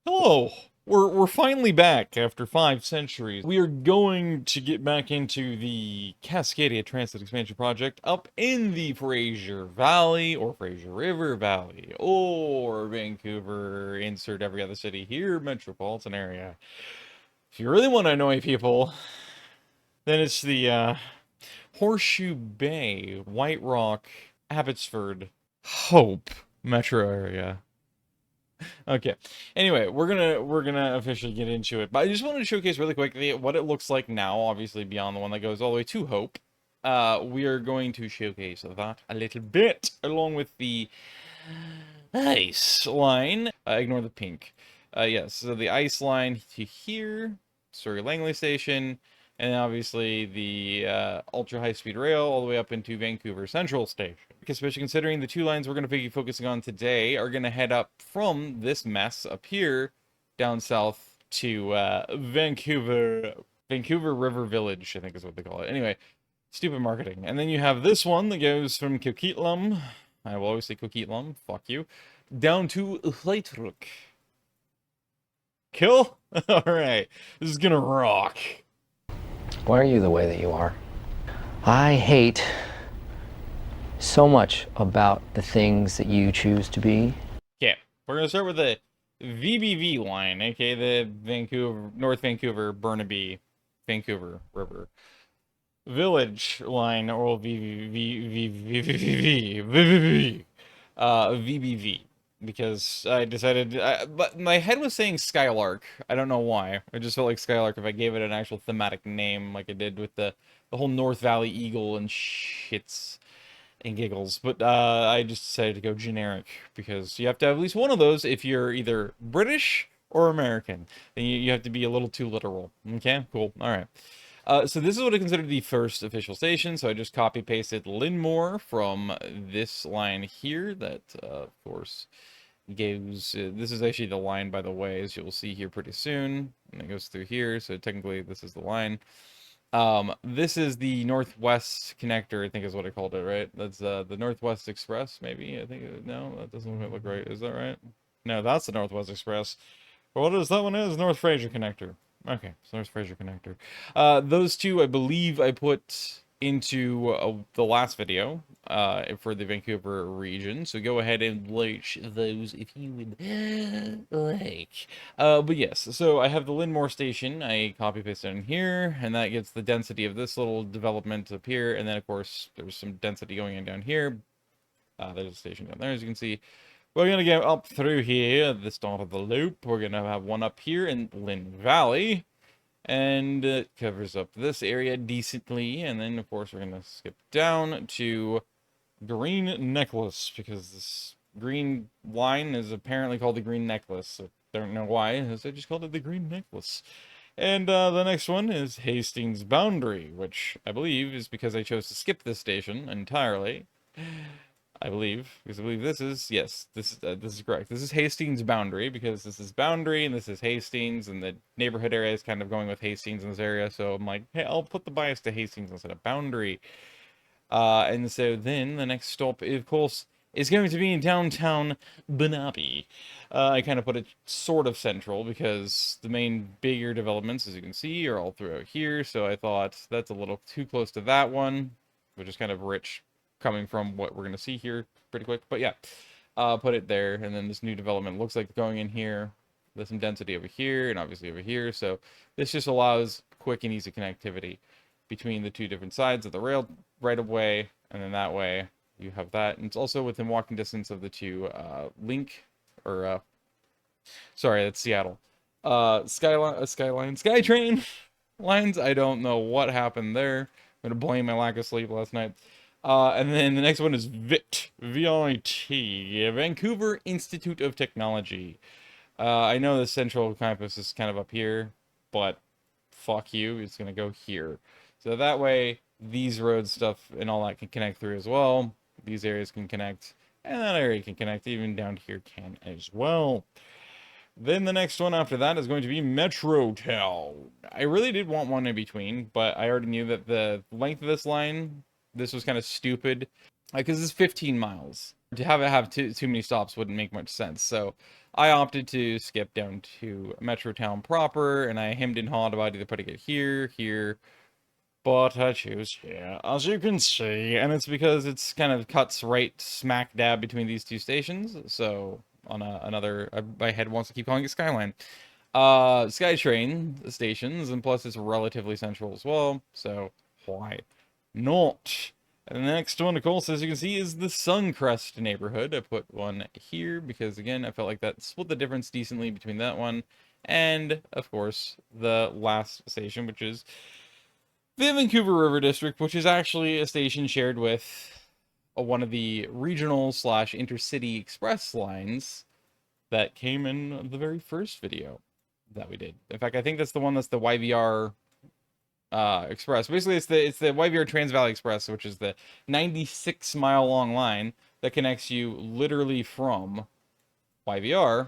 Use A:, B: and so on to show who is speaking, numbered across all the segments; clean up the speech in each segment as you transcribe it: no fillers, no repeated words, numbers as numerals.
A: Hello! We're finally back after 5 centuries. We are going to get back into the Cascadia Transit Expansion Project up in the Fraser Valley, or Fraser River Valley, or Vancouver, insert every other city here, metropolitan area. If you really want to annoy people, then it's the Horseshoe Bay, White Rock, Abbotsford, Hope metro area. Okay. Anyway, we're gonna officially get into it, but I just wanted to showcase really quickly what it looks like now. Obviously, beyond the one that goes all the way to Hope, we are going to showcase that a little bit, along with the ice line. Ignore the pink. Yes. So the ice line to here, Surrey Langley Station, and then obviously the ultra high speed rail all the way up into Vancouver Central Station. Especially considering the two lines we're going to be focusing on today are going to head up from this mess up here down south to Vancouver River Village, I think is what they call it. Anyway, stupid marketing. And then you have this one that goes from Coquitlam, I will always say Coquitlam, fuck you, down to Leitruk. Kill? Alright, this is gonna rock.
B: Why are you the way that you are? I hate so much about the things that you choose to be.
A: Okay, we're gonna start with the VBV line, aka the North Vancouver, Burnaby, Vancouver River Village line, or VBV, because I decided, but my head was saying Skylark. I don't know why. I just felt like Skylark if I gave it an actual thematic name, like I did with the whole North Valley Eagle and shits and giggles. But I just decided to go generic because you have to have at least one of those if you're either British or American. Then you have to be a little too literal. Okay, cool. All right. So this is what I consider the first official station. So I just copy pasted Linmore from this line here that, of course, goes, this is actually the line, by the way, as you'll see here pretty soon. And it goes through here. So technically this is the line. This is the Northwest connector, I think is what I called it, right? That's the Northwest Express, maybe. I think, no, that doesn't look right. Is that right? No, that's the Northwest Express. What is that one is? North Fraser connector. Okay, so there's Fraser connector. Those two, I believe I put into the last video for the Vancouver region. So go ahead and watch those if you would like. But yes, so I have the Linmore station. I copy paste it in here, and that gets the density of this little development up here. And then, of course, there's some density going in down here. There's a station down there, as you can see. We're going to go up through here at the start of the loop. We're going to have one up here in Lynn Valley. And it covers up this area decently. And then, of course, we're going to skip down to Green Necklace. Because this green line is apparently called the Green Necklace. I don't know why. I just called it the Green Necklace. And the next one is Hastings Boundary. Which I believe is because I chose to skip this station entirely. I believe, because I believe this is, yes, this is correct. This is Hastings Boundary, because this is Boundary, and this is Hastings, and the neighborhood area is kind of going with Hastings in this area, so I'm like, hey, I'll put the bias to Hastings instead of Boundary. And so then the next stop, of course, is going to be in downtown Burnaby. I kind of put it sort of central, because the main bigger developments, as you can see, are all throughout here, so I thought that's a little too close to that one, which is kind of rich coming from what we're going to see here pretty quick. But yeah, put it there. And then this new development looks like going in here. There's some density over here and obviously over here. So this just allows quick and easy connectivity between the two different sides of the rail right away. And then that way you have that. And it's also within walking distance of the two sorry, that's Seattle. SkyTrain lines. I don't know what happened there. I'm going to blame my lack of sleep last night. And then the next one is VIT, V-I-T, Vancouver Institute of Technology. I know the central campus is kind of up here, but fuck you, it's going to go here. So that way, these road stuff and all that can connect through as well. These areas can connect, and that area can connect, even down here can as well. Then the next one after that is going to be Metro Town. I really did want one in between, but I already knew that the length of this line, this was kind of stupid, because it's 15 miles. to have it have too many stops wouldn't make much sense. So I opted to skip down to Metro Town proper, and I hemmed and hawed about either putting it here, but I choose here, as you can see, and it's because it's kind of cuts right smack dab between these two stations. So on another, my head wants to keep calling it Skyline. SkyTrain stations, and plus it's relatively central as well, so why not? And the next one, of course, as you can see, is the Suncrest neighborhood. I put one here because, again, I felt like that split the difference decently between that one and, of course, the last station, which is the Vancouver River District, which is actually a station shared with one of the regional slash intercity express lines that came in the very first video that we did. In fact, I think that's the one that's the YVR Express. Basically, it's the YVR Trans Valley Express, which is the 96-mile long line that connects you literally from YVR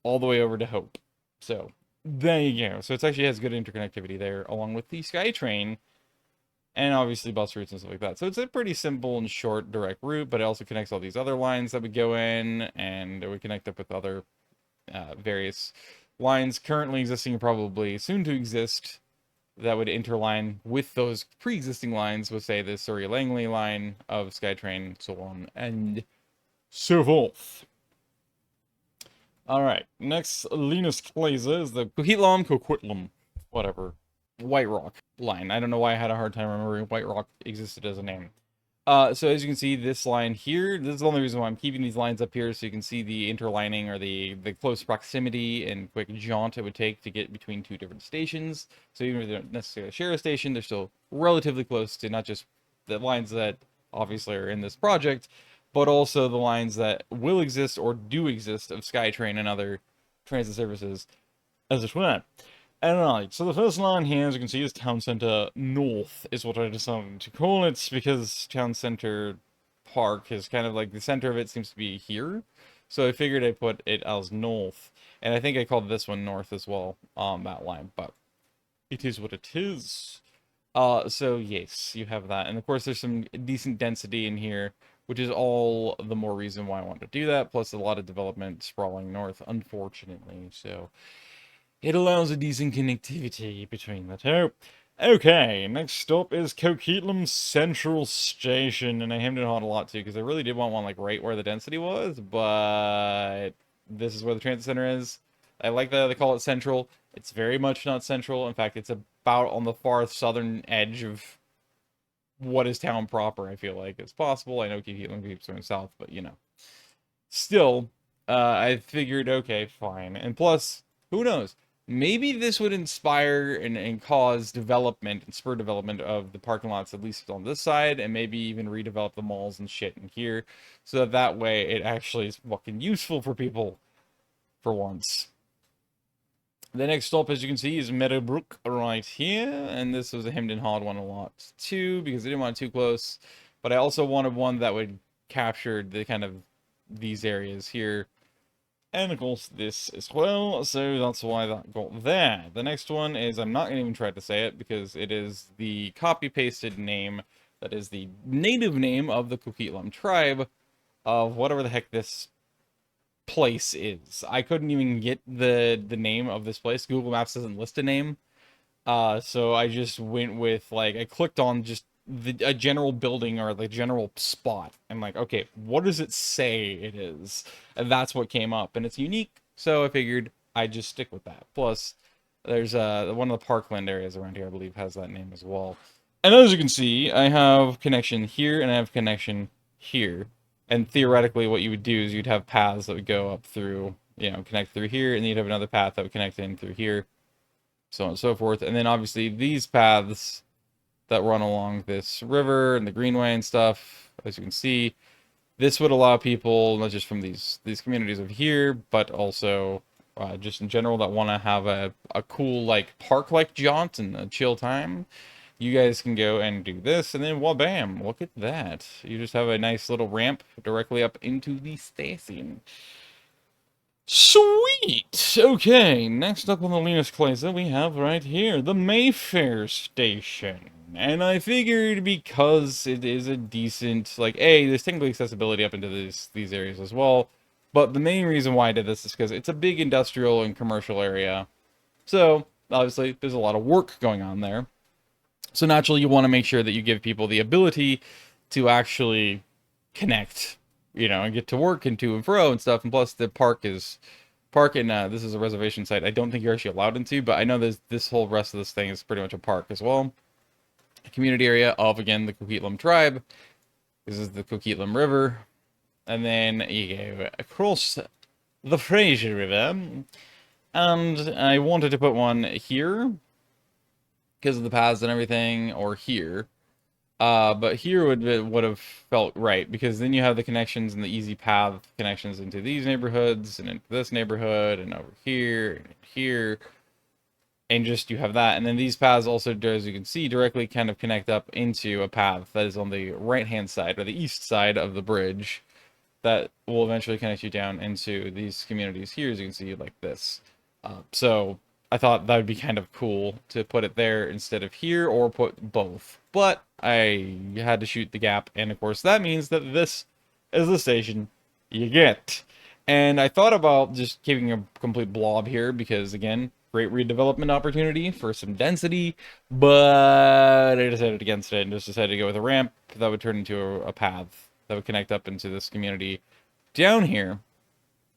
A: all the way over to Hope. So there you go. So it actually has good interconnectivity there, along with the SkyTrain and obviously bus routes and stuff like that. So it's a pretty simple and short direct route, but it also connects all these other lines that we go in, and we connect up with other various lines currently existing, probably soon to exist, that would interline with those pre-existing lines, with, say, the Surrey-Langley line of SkyTrain, so on and so forth. Alright, next Linus Claza is the Coquitlam, whatever, White Rock line. I don't know why I had a hard time remembering White Rock existed as a name. So as you can see, this line here, this is the only reason why I'm keeping these lines up here, so you can see the interlining, or the close proximity and quick jaunt it would take to get between two different stations. So even if they don't necessarily share a station, they're still relatively close to not just the lines that obviously are in this project, but also the lines that will exist or do exist of SkyTrain and other transit services as well. Alright, so the first line here, as you can see, is Town Centre North, is what I decided to call it, because Town Centre Park is kind of like, the center of it seems to be here, so I figured I'd put it as North, and I think I called this one North as well, on that line, but it is what it is. So yes, you have that, and of course there's some decent density in here, which is all the more reason why I want to do that, plus a lot of development sprawling north, unfortunately, so it allows a decent connectivity between the two. Okay, next stop is Coquitlam Central Station, and I hemmed and hawed a lot too, because I really did want one like right where the density was, but this is where the transit center is. I like that they call it central. It's very much not central. In fact, it's about on the far southern edge of what is town proper, I feel like. It's possible. I know Coquitlam keeps going south, but you know. Still, I figured, okay, fine. And plus, who knows? Maybe this would inspire and cause development and spur development of the parking lots, at least on this side, and maybe even redevelop the malls and shit in here, so that way it actually is fucking useful for people for once. The next stop, as you can see, is Meadowbrook right here, and this was a hemmed and hawed one a lot too, because I didn't want it too close, but I also wanted one that would capture the kind of these areas here. And of course this as well, so that's why that got there. The next one is, I'm not going to even try to say it, because it is the copy-pasted name that is the native name of the Coquitlam tribe of whatever the heck this place is. I couldn't even get the name of this place. Google Maps doesn't list a name. So I just went with, like, I clicked on just a general building or the general spot. I'm like, okay, what does it say it is? And that's what came up, and it's unique, so I figured I'd just stick with that. Plus, there's one of the parkland areas around here, I believe, has that name as well. And as you can see, I have connection here and I have connection here. And theoretically, what you would do is you'd have paths that would go up through, you know, connect through here, and then you'd have another path that would connect in through here, so on and so forth. And then obviously these paths that run along this river and the greenway and stuff, as you can see, this would allow people, not just from these communities over here, but also just in general, that want to have a cool, like, park-like jaunt and a chill time. You guys can go and do this, and then wha-bam, look at that. You just have a nice little ramp directly up into the station. Sweet! Okay, next up on the Linus Claza, we have right here the Mayfair Station. And I figured because it is a decent, like, there's technically accessibility up into these areas as well. But the main reason why I did this is because it's a big industrial and commercial area. So, obviously, there's a lot of work going on there. So naturally, you want to make sure that you give people the ability to actually connect, and get to work and to and fro and stuff. And plus, the park and this is a reservation site. I don't think you're actually allowed into, but I know this whole rest of this thing is pretty much a park as well. A community area of, again, the Coquitlam tribe. This is the Coquitlam River. And then you go across the Fraser River. And I wanted to put one here because of the paths and everything, or here. But here would have felt right, because then you have the connections and the easy path connections into these neighborhoods and into this neighborhood and over here and here. And just you have that. And then these paths also, as you can see, directly kind of connect up into a path that is on the right-hand side, or the east side of the bridge, that will eventually connect you down into these communities here, as you can see, like this. So I thought that would be kind of cool to put it there instead of here, or put both. But I had to shoot the gap, and of course that means that this is the station you get. And I thought about just keeping a complete blob here, because again, great redevelopment opportunity for some density, but I decided against it and just decided to go with a ramp that would turn into a path that would connect up into this community down here.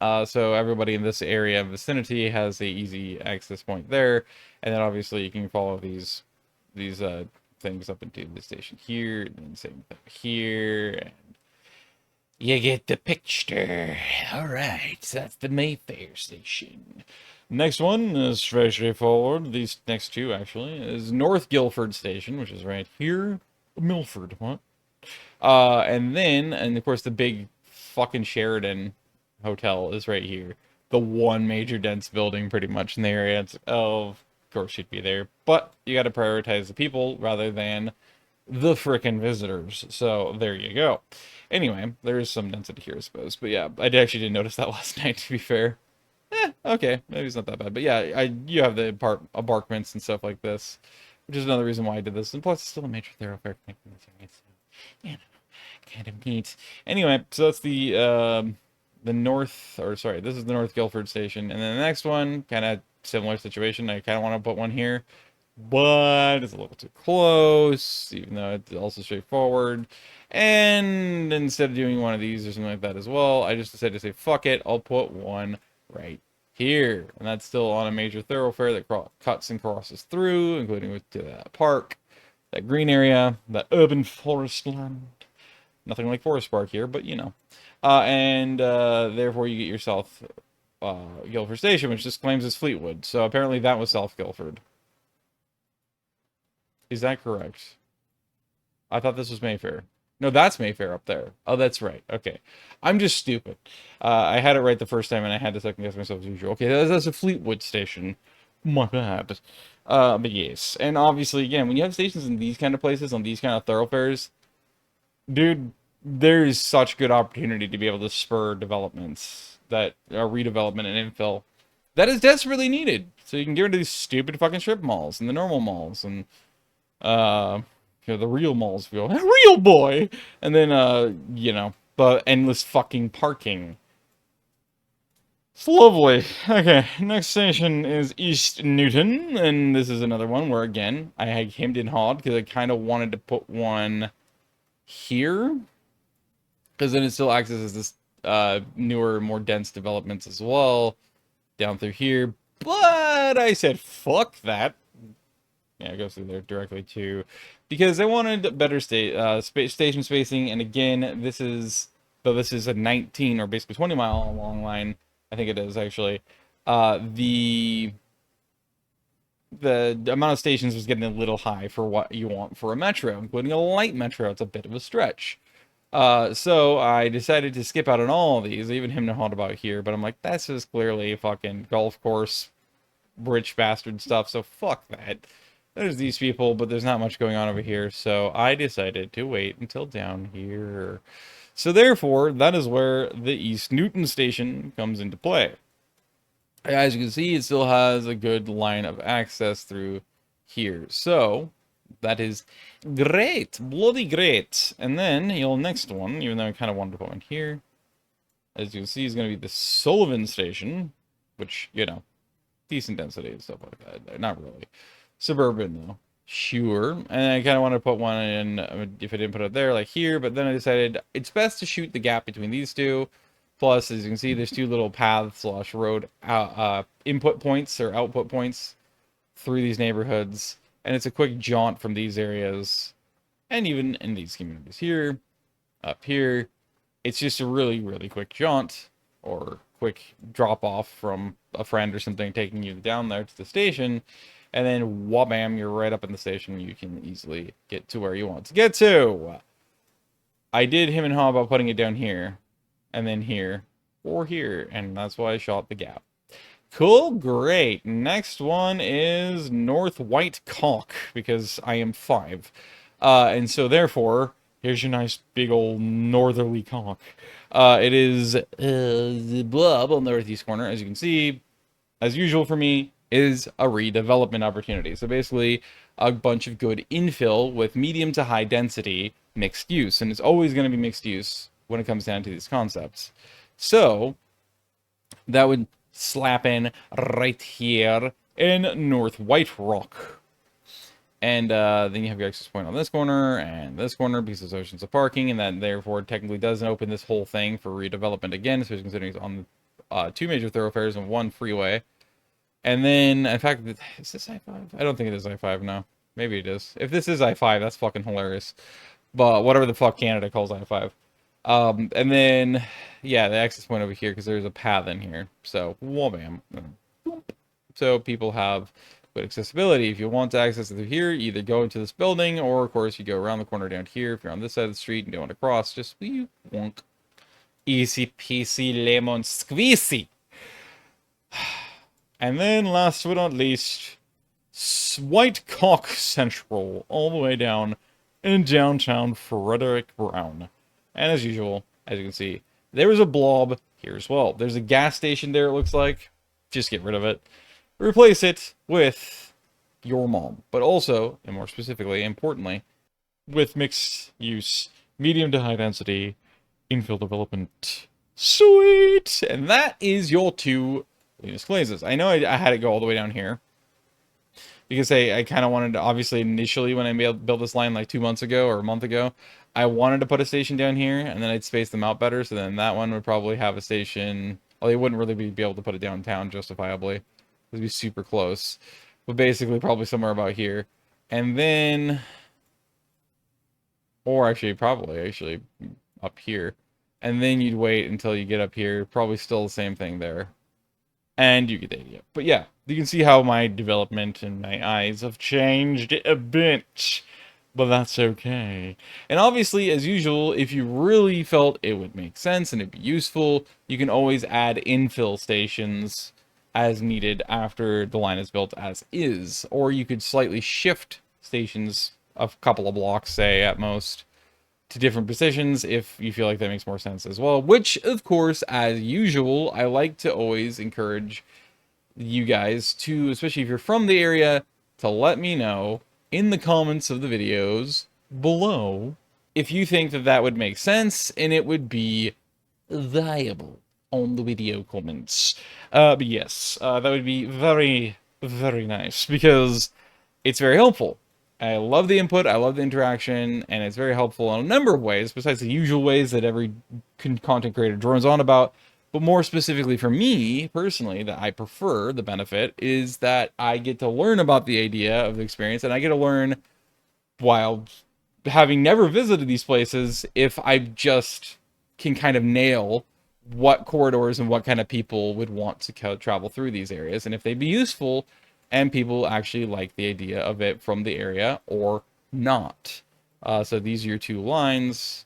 A: So everybody in this area and vicinity has a easy access point there, and then obviously you can follow these things up into the station here, and then same thing here, and you get the picture. All right, so that's the Mayfair station. Next one is very straightforward. These next two, actually, is North Guildford Station, which is right here. Milford, what? And of course, the big fucking Sheridan Hotel is right here. The one major dense building, pretty much, in the area. Of course, you'd be there. But you got to prioritize the people rather than the frickin' visitors. So, there you go. Anyway, there is some density here, I suppose. But yeah, I actually didn't notice that last night, to be fair. Okay, maybe it's not that bad. But yeah, you have the apartments and stuff like this, which is another reason why I did this. And plus, it's still a major thoroughfare connecting this area, so, kind of neat. Anyway, so that's the north, or sorry, this is the North Guildford station. And then the next one, kind of similar situation. I kind of want to put one here, but it's a little too close, even though it's also straightforward. And instead of doing one of these or something like that as well, I just decided to say, fuck it, I'll put one right here. And that's still on a major thoroughfare that cuts and crosses through, including to that park, that green area, that urban forest land. Nothing like Forest Park here, but therefore you get your South Guildford Station, which just claims it's Fleetwood. So apparently that was South Guildford. Is that correct? I thought this was Mayfair. No, that's Mayfair up there. Oh, that's right. Okay. I'm just stupid. I had it right the first time, and I had to second guess myself as usual. Okay, that's a Fleetwood station. My bad. But yes. And obviously, again, when you have stations in these kind of places, on these kind of thoroughfares, dude, there's such good opportunity to be able to spur developments that are redevelopment and infill that is desperately needed. So you can get rid of these stupid fucking strip malls and the normal malls and the real malls feel real boy, and then the endless fucking parking. It's lovely. Okay, next station is East Newton, and this is another one where again I had hemmed and hawed because I kind of wanted to put one here, because then it still accesses this newer, more dense developments as well down through here. But I said fuck that. Yeah, it goes through there directly too, because I wanted better station spacing. And again, this is a 19 or basically 20-mile long line. I think it is actually. The amount of stations was getting a little high for what you want for a metro, including a light metro. It's a bit of a stretch. So I decided to skip out on all of these, even him to haunt about here. But I'm like, this is clearly fucking golf course, rich bastard stuff. So fuck that. There's these people, but there's not much going on over here. So I decided to wait until down here. So therefore, that is where the East Newton station comes into play. As you can see, it still has a good line of access through here. So That is great. Bloody great. And then your next one, even though I kind of wanted to put one here, as you can see, is going to be the Sullivan Station, which, you know, decent density and stuff like that. Not really. Suburban, though. Sure. And I kind of want to put one in, if I didn't put it there, like here, but then I decided it's best to shoot the gap between these two. Plus, as you can see, there's two little paths / road input points or output points through these neighborhoods. And it's a quick jaunt from these areas, and even in these communities here, up here. It's just a really, really quick jaunt, or quick drop-off from a friend or something taking you down there to the station, and then wha-bam, you're right up in the station. You can easily get to where you want to get to. I did him and haw about putting it down here, and then here, or here, and that's why I shot the gap. Cool, great. Next one is North White Cock, because I am 5. And so therefore, here's your nice big old northerly cock. It is the blob on the northeast corner, as you can see, as usual for me, is a redevelopment opportunity. So basically, a bunch of good infill with medium to high density mixed use. And it's always going to be mixed use when it comes down to these concepts. So, that would slap in right here in North White Rock. And then you have your access point on this corner and this corner because there's oceans of parking, and that therefore technically doesn't open this whole thing for redevelopment again, especially considering it's on 2 major thoroughfares and 1 freeway. And then, in fact, is this I-5? I don't think it is I-5, no. Maybe it is. If this is I-5, that's fucking hilarious. But whatever the fuck Canada calls I-5. And then, yeah, the access point over here, because there's a path in here. So, wha-bam. So people have good accessibility. If you want to access it through here, you either go into this building, or of course you go around the corner down here. If you're on this side of the street and don't want to cross, just wonk. Easy peasy lemon squeezy. And then last but not least, White Cock Central, all the way down in downtown Frederick Brown. And as usual, as you can see, there is a blob here as well. There's a gas station there, it looks like. Just get rid of it. Replace it with your mom. But also, and more specifically, importantly, with mixed use, medium to high density, infill development. Sweet! And that is your 2 Linus Glazes. I know I had it go all the way down here, because I kind of wanted to, obviously, initially when I built this line like 2 months ago or a month ago, I wanted to put a station down here, and then I'd space them out better, so then that one would probably have a station. Well, they wouldn't really be able to put it downtown justifiably. It would be super close. But basically, probably somewhere about here. And then, or actually, probably up here. And then you'd wait until you get up here. Probably still the same thing there. And you get the idea. But yeah, you can see how my development and my eyes have changed a bit. But that's okay. And obviously, as usual, if you really felt it would make sense and it'd be useful, you can always add infill stations as needed after the line is built as is. Or you could slightly shift stations a couple of blocks, say, at most, to different positions if you feel like that makes more sense as well. Which, of course, as usual, I like to always encourage you guys to, especially if you're from the area, to let me know in the comments of the videos below if you think that that would make sense and it would be viable on the video comments. But yes, that would be very, very nice, because it's very helpful. I love the input, I love the interaction, and it's very helpful in a number of ways, besides the usual ways that every content creator drones on about. But more specifically for me, personally, that I prefer, the benefit, is that I get to learn about the idea of the experience, and I get to learn, while having never visited these places, if I just can kind of nail what corridors and what kind of people would want to travel through these areas, and if they'd be useful, and people actually like the idea of it from the area or not. So these are your 2 lines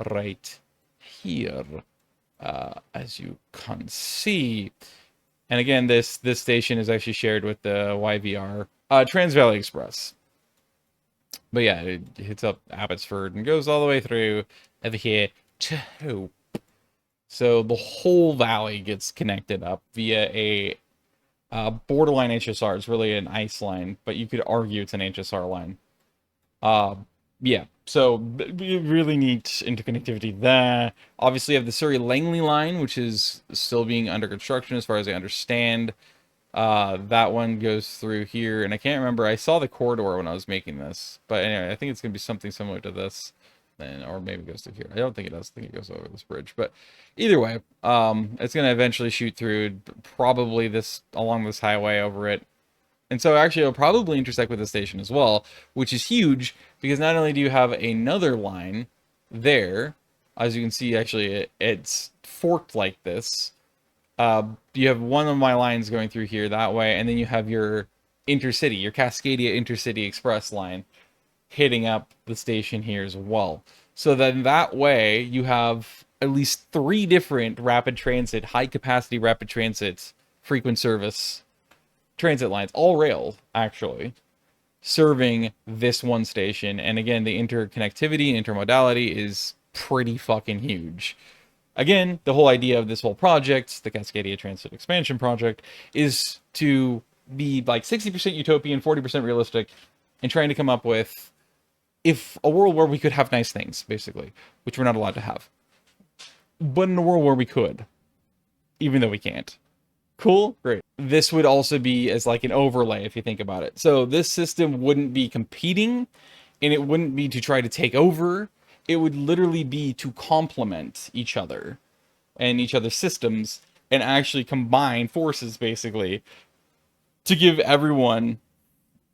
A: right here, as you can see. And again, this station is actually shared with the YVR Trans Valley Express. But yeah, it hits up Abbotsford and goes all the way through over here to Hope. So the whole valley gets connected up via a borderline HSR. It's really an ice line, but you could argue it's an HSR line. Yeah, so really neat interconnectivity there. Obviously, you have the Surrey Langley line, which is still being under construction as far as I understand. That one goes through here, and I can't remember. I saw the corridor when I was making this, but anyway, I think it's gonna be something similar to this, and or maybe it goes through here. I don't think it does. I think it goes over this bridge, but either way, it's gonna eventually shoot through probably this along this highway over it. And so actually it'll probably intersect with the station as well, which is huge because not only do you have another line there, as you can see, actually it's forked like this. You have one of my lines going through here that way, and then you have your intercity, your Cascadia Intercity Express line hitting up the station here as well. So then that way you have at least 3 different rapid transit, high capacity rapid transit frequent service transit lines, all rail actually, serving this one station. And again, the interconnectivity and intermodality is pretty fucking huge. Again, the whole idea of this whole project, the Cascadia Transit Expansion Project, is to be like 60% utopian, 40% realistic, and trying to come up with if a world where we could have nice things, basically, which we're not allowed to have, but in a world where we could, even though we can't. Cool, great. This would also be as like an overlay if you think about it. So this system wouldn't be competing, and it wouldn't be to try to take over. It would literally be to complement each other and each other's systems and actually combine forces basically to give everyone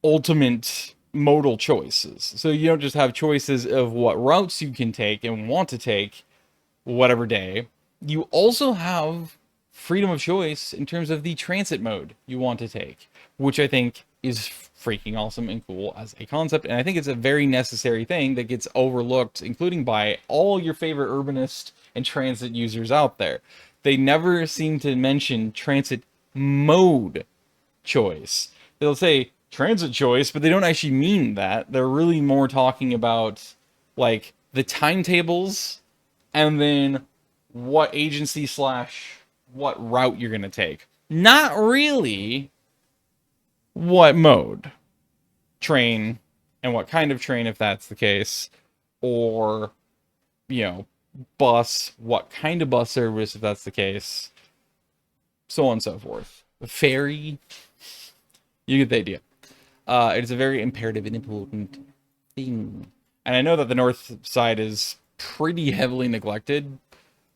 A: ultimate modal choices. So you don't just have choices of what routes you can take and want to take whatever day. You also have freedom of choice in terms of the transit mode you want to take, which I think is freaking awesome and cool as a concept. And I think it's a very necessary thing that gets overlooked, including by all your favorite urbanist and transit users out there. They never seem to mention transit mode choice. They'll say transit choice, but they don't actually mean that. They're really more talking about like the timetables and then what agency slash what route you're going to take. Not really what mode train and what kind of train if that's the case, or, you know, bus, what kind of bus service if that's the case, so on and so forth. Ferry, you get the idea. It's a very imperative and important thing. And I know that the north side is pretty heavily neglected.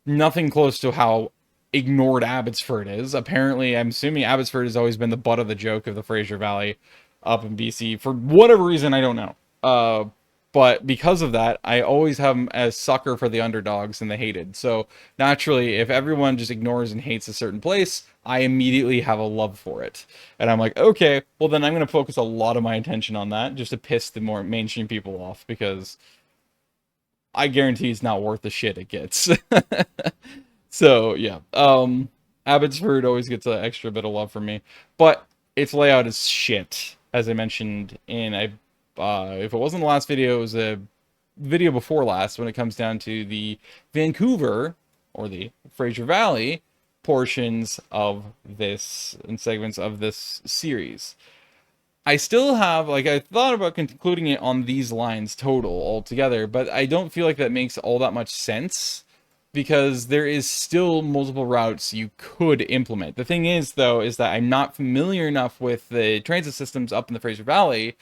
A: Nothing close to how ignored Abbotsford is. Apparently, I'm assuming Abbotsford has always been the butt of the joke of the Fraser Valley up in BC. For whatever reason, I don't know. But because of that, I always have them as sucker for the underdogs and the hated. So naturally, if everyone just ignores and hates a certain place, I immediately have a love for it. And I'm like, okay, well then I'm going to focus a lot of my attention on that just to piss the more mainstream people off, because I guarantee it's not worth the shit it gets. So yeah, Abbotsford always gets an extra bit of love from me, but its layout is shit, as I mentioned in if it wasn't the last video, it was a video before last when it comes down to the Vancouver or the Fraser Valley portions of this and segments of this series. I still have, like, I thought about concluding it on these lines total altogether, but I don't feel like that makes all that much sense because there is still multiple routes you could implement. The thing is, though, is that I'm not familiar enough with the transit systems up in the Fraser Valley,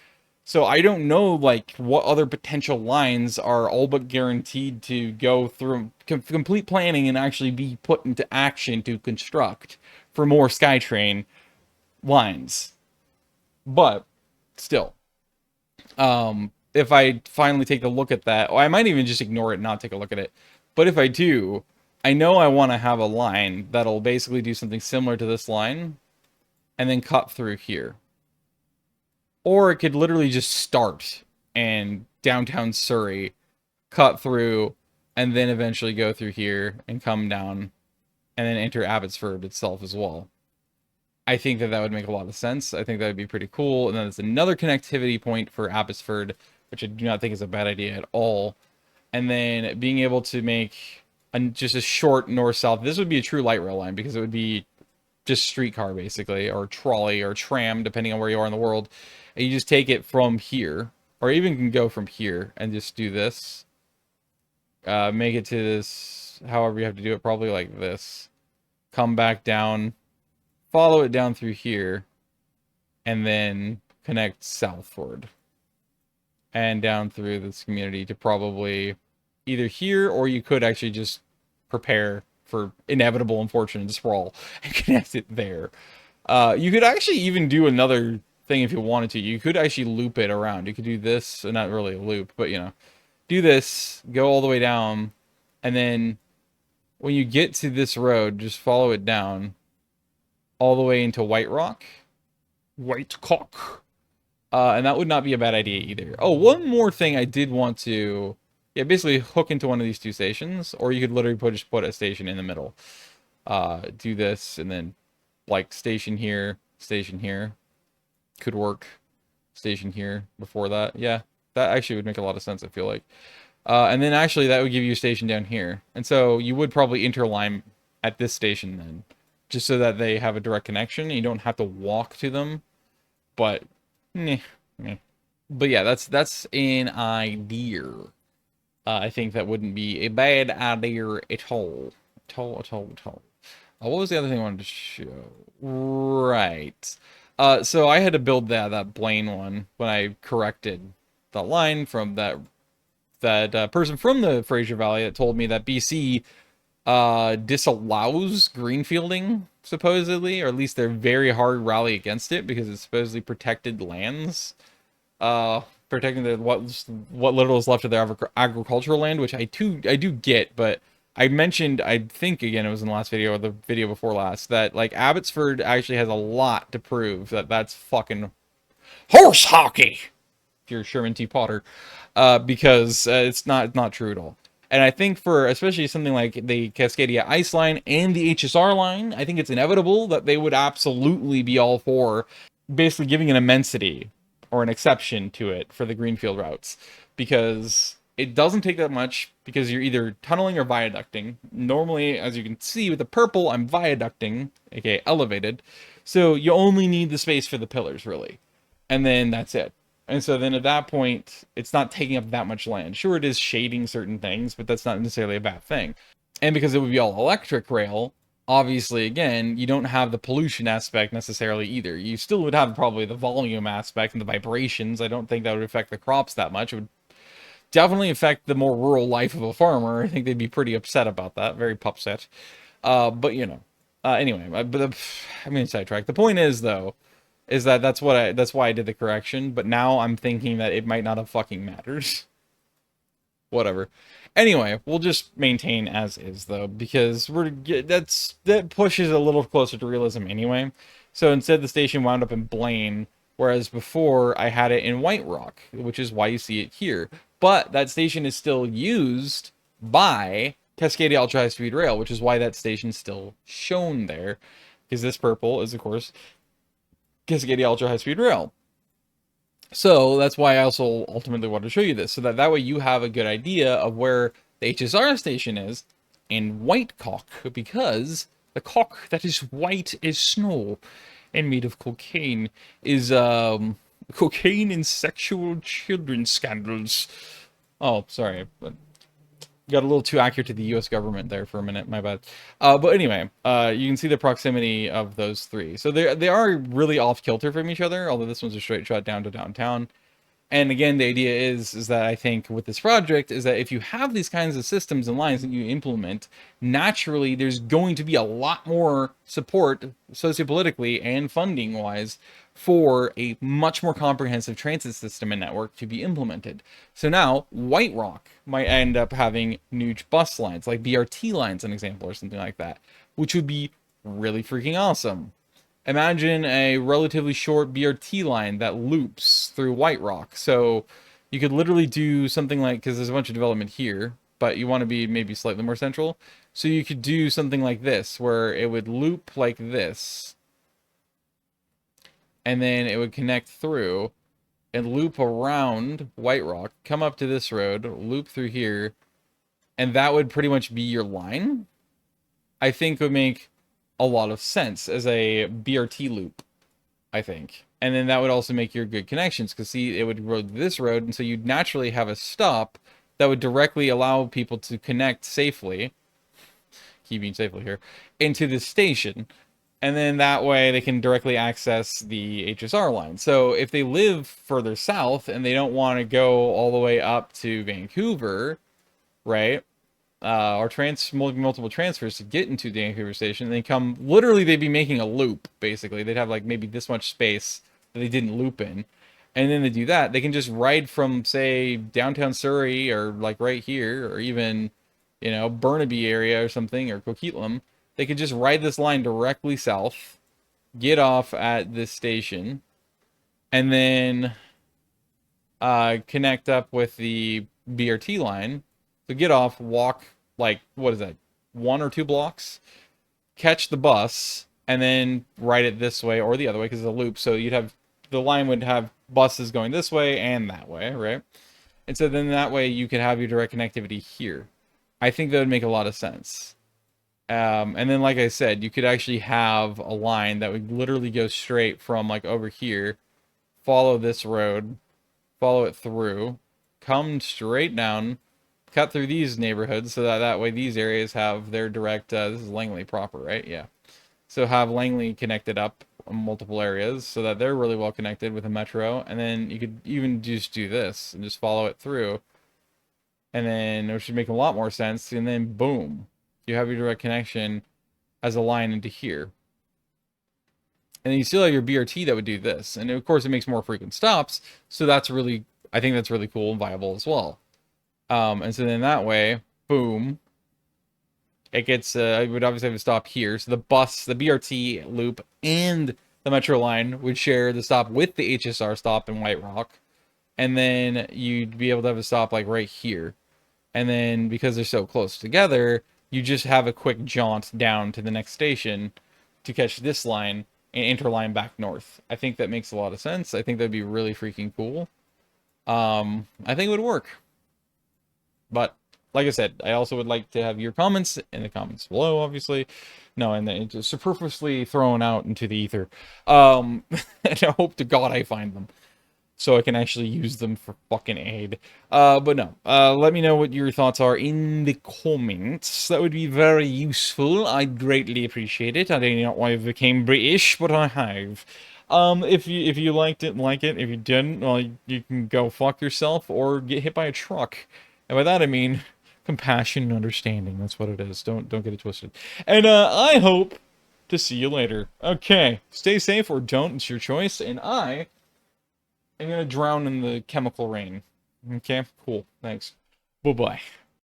A: so I don't know, like, what other potential lines are all but guaranteed to go through complete planning and actually be put into action to construct for more SkyTrain lines. But still, if I finally take a look at that, or I might even just ignore it and not take a look at it. But if I do, I know I want to have a line that'll basically do something similar to this line and then cut through here. Or it could literally just start and downtown Surrey, cut through, and then eventually go through here and come down and then enter Abbotsford itself as well. I think that that would make a lot of sense. I think that would be pretty cool. And then there's another connectivity point for Abbotsford, which I do not think is a bad idea at all. And then being able to make just a short north-south. This would be a true light rail line because it would be just streetcar basically, or trolley or tram, depending on where you are in the world. And you just take it from here or even can go from here and just do this. Make it to this, however you have to do it, probably like this. Come back down, follow it down through here, and then connect southward. And down through this community to probably either here, or you could actually just prepare for inevitable unfortunate sprawl and connect it there. You could actually even do another thing if you wanted to. You could actually loop it around. You could do this, not really a loop, but you know, do this, go all the way down, and then when you get to this road, just follow it down all the way into White Rock. White Cock. And that would not be a bad idea either. Oh, one more thing I did want to... Yeah, basically hook into one of these two stations, or you could literally just put a station in the middle. Do this, and then, like, station here, could work. Station here before that. Yeah, that actually would make a lot of sense, I feel like. And then actually that would give you a station down here. And so you would probably interline at this station then, just so that they have a direct connection. You don't have to walk to them, but... But yeah, that's an idea. I think that wouldn't be a bad idea at all. What was the other thing I wanted to show? Right. So I had to build that Blaine one when I corrected the line from that person from the Fraser Valley that told me that BC disallows greenfielding, supposedly, or at least they're very hard rally against it because it's supposedly protected lands, protecting what little is left of their agricultural land, which I do get, but I mentioned, I think again it was in the last video or the video before last, that like Abbotsford actually has a lot to prove that that's fucking horse hockey, if you're Sherman T. Potter, because it's not true at all. And I think for especially something like the Cascadia Ice Line and the HSR line, I think it's inevitable that they would absolutely be all for basically giving an immensity or an exception to it for the greenfield routes, because it doesn't take that much, because you're either tunneling or viaducting. Normally, as you can see with the purple, I'm viaducting, aka elevated, so you only need the space for the pillars, really. And then that's it. And so then at that point, it's not taking up that much land. Sure, it is shading certain things, but that's not necessarily a bad thing. And because it would be all electric rail, obviously, again, you don't have the pollution aspect necessarily either. You still would have probably the volume aspect and the vibrations. I don't think that would affect the crops that much. It would definitely affect the more rural life of a farmer. I think they'd be pretty upset about that. Very pupset. But, you know. Anyway, I mean, sidetrack. The point is, though, is that that's why I did the correction, but now I'm thinking that it might not have fucking mattered. Whatever. Anyway, we'll just maintain as is, though, because that pushes a little closer to realism anyway. So instead the station wound up in Blaine, whereas before I had it in White Rock, which is why you see it here. But that station is still used by Cascadia Ultra High Speed Rail, which is why that station's still shown there, because this purple is, of course, Cascadia Ultra High Speed Rail. So that's why I also ultimately wanted to show you this, so that way you have a good idea of where the HSR station is in White Cock, because the cock that is white as snow and made of cocaine is cocaine and sexual children scandals. Oh, sorry. Got a little too accurate to the U.S. government there for a minute, my bad. But anyway, you can see the proximity of those three. So they are really off-kilter from each other, although this one's a straight shot down to downtown. And again, the idea is that I think with this project is that if you have these kinds of systems and lines that you implement, naturally there's going to be a lot more support sociopolitically and funding-wise for a much more comprehensive transit system and network to be implemented. So now, White Rock might end up having new bus lines, like BRT lines, an example, or something like that, which would be really freaking awesome. Imagine a relatively short BRT line that loops through White Rock. So you could literally do something like, because there's a bunch of development here, but you want to be maybe slightly more central. So you could do something like this, where it would loop like this, and then it would connect through and loop around White Rock, come up to this road, loop through here, and that would pretty much be your line. I think would make a lot of sense as a BRT loop. I think. And then that would also make your good connections, because see, it would road this road, and so you'd naturally have a stop that would directly allow people to connect safely, keeping safely here, into the station. And then that way they can directly access the HSR line. So if they live further south and they don't want to go all the way up to Vancouver, right? Or multiple transfers to get into the Vancouver station, they come, literally they'd be making a loop, basically. They'd have like maybe this much space that they didn't loop in. And then they do that, they can just ride from, say, downtown Surrey, or like right here, or even, you know, Burnaby area or something, or Coquitlam. They could just ride this line directly south, get off at this station, and then connect up with the BRT line. So get off, walk, like, what is that, 1 or 2 blocks, catch the bus, and then ride it this way or the other way, because it's a loop. So you'd have, the line would have buses going this way and that way, right? And so then that way you could have your direct connectivity here. I think that would make a lot of sense. And then, like I said, you could actually have a line that would literally go straight from like over here, follow this road, follow it through, come straight down, cut through these neighborhoods, so that way these areas have their direct, this is Langley proper, right? Yeah. So have Langley connected up on multiple areas so that they're really well connected with a metro. And then you could even just do this and just follow it through. And then it should make a lot more sense. And then boom, you have your direct connection as a line into here. And then you still have your BRT that would do this. And of course it makes more frequent stops. So that's really, I think that's really cool and viable as well. And so then that way, boom, it gets, it would obviously have to stop here. So the bus, the BRT loop, and the metro line would share the stop with the HSR stop in White Rock. And then you'd be able to have a stop like right here. And then because they're so close together, you just have a quick jaunt down to the next station to catch this line and interline back north. I think that makes a lot of sense. I think that'd be really freaking cool. I think it would work. But like I said, I also would like to have your comments in the comments below, obviously. No, and then just superfluously thrown out into the ether. And I hope to God I find them, so I can actually use them for fucking aid. But no, let me know what your thoughts are in the comments. That would be very useful. I'd greatly appreciate it. I don't know why I became British, but I have. If you liked it, like it. If you didn't, well, you can go fuck yourself or get hit by a truck. And by that I mean compassion and understanding. That's what it is. Don't get it twisted. And I hope to see you later. Okay, stay safe or don't. It's your choice. And I am gonna drown in the chemical rain. Okay, cool. Thanks. Bye-bye.